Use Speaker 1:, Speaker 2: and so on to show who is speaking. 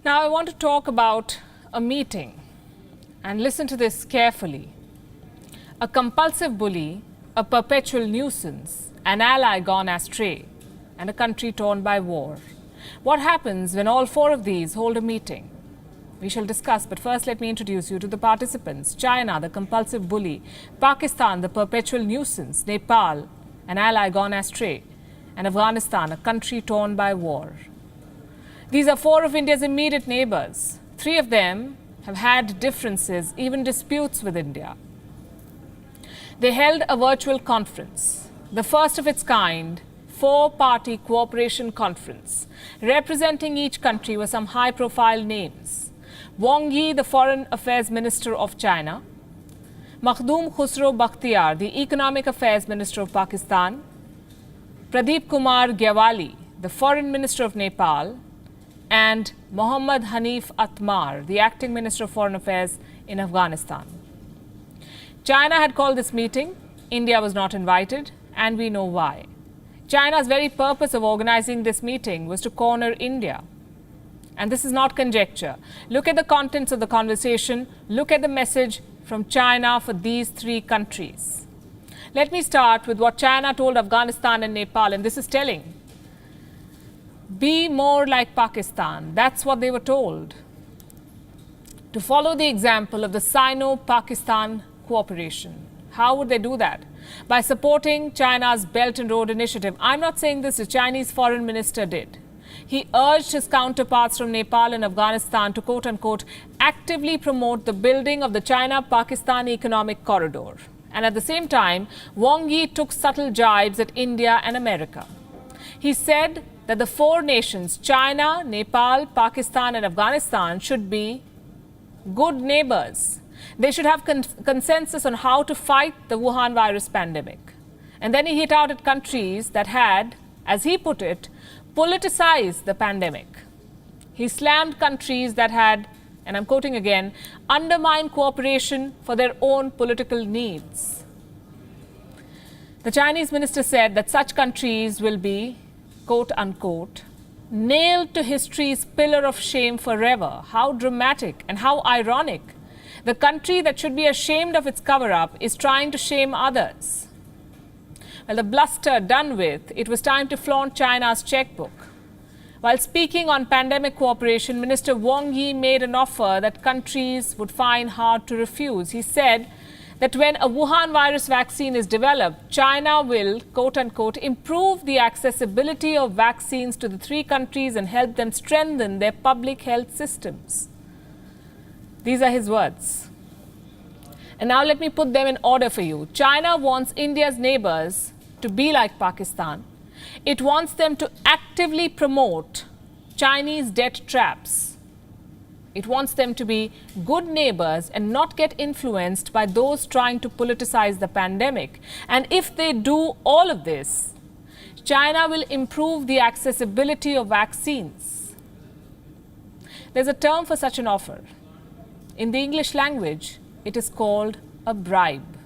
Speaker 1: Now I want to talk about a meeting, and listen to this carefully. A compulsive bully, a perpetual nuisance, an ally gone astray, and a country torn by war. What happens when all four of these hold a meeting? We shall discuss, but first let me introduce you to the participants. China, the compulsive bully; Pakistan, the perpetual nuisance; Nepal, an ally gone astray; and Afghanistan, a country torn by war. These are four of India's immediate neighbours. Three of them have had differences, even disputes with India. They held a virtual conference, the first of its kind, four-party cooperation conference. Representing each country were some high-profile names. Wang Yi, the Foreign Affairs Minister of China; Makhdoom Khusro Bakhtiar, the Economic Affairs Minister of Pakistan; Pradeep Kumar Gyawali, the Foreign Minister of Nepal; and Mohammad Hanif Atmar, the Acting Minister of Foreign Affairs in Afghanistan. China had called this meeting. India was not invited, and we know why. China's very purpose of organizing this meeting was to corner India. And this is not conjecture. Look at the contents of the conversation. Look at the message from China for these three countries. Let me start with what China told Afghanistan and Nepal, and this is telling. Be more like Pakistan. That's what they were told. To follow the example of the Sino-Pakistan cooperation. How would they do that? By supporting China's Belt and Road Initiative. I'm not saying this, the Chinese foreign minister did. He urged his counterparts from Nepal and Afghanistan to, quote-unquote, actively promote the building of the China-Pakistan economic corridor. And at the same time, Wang Yi took subtle jibes at India and America. He said that the four nations, China, Nepal, Pakistan and Afghanistan, should be good neighbours. They should have consensus on how to fight the Wuhan virus pandemic. And then he hit out at countries that had, as he put it, politicized the pandemic. He slammed countries that had, and I'm quoting again, undermined cooperation for their own political needs. The Chinese minister said that such countries will be, quote-unquote, nailed to history's pillar of shame forever. How dramatic and how ironic. The country that should be ashamed of its cover-up is trying to shame others. Well, the bluster done with, it was time to flaunt China's checkbook. While speaking on pandemic cooperation, Minister Wang Yi made an offer that countries would find hard to refuse. He said that when a Wuhan virus vaccine is developed, China will, quote-unquote, improve the accessibility of vaccines to the three countries and help them strengthen their public health systems. These are his words. And now let me put them in order for you. China wants India's neighbours to be like Pakistan. It wants them to actively promote Chinese debt traps. It wants them to be good neighbours and not get influenced by those trying to politicize the pandemic. And if they do all of this, China will improve the accessibility of vaccines. There's a term for such an offer. In the English language, it is called a bribe.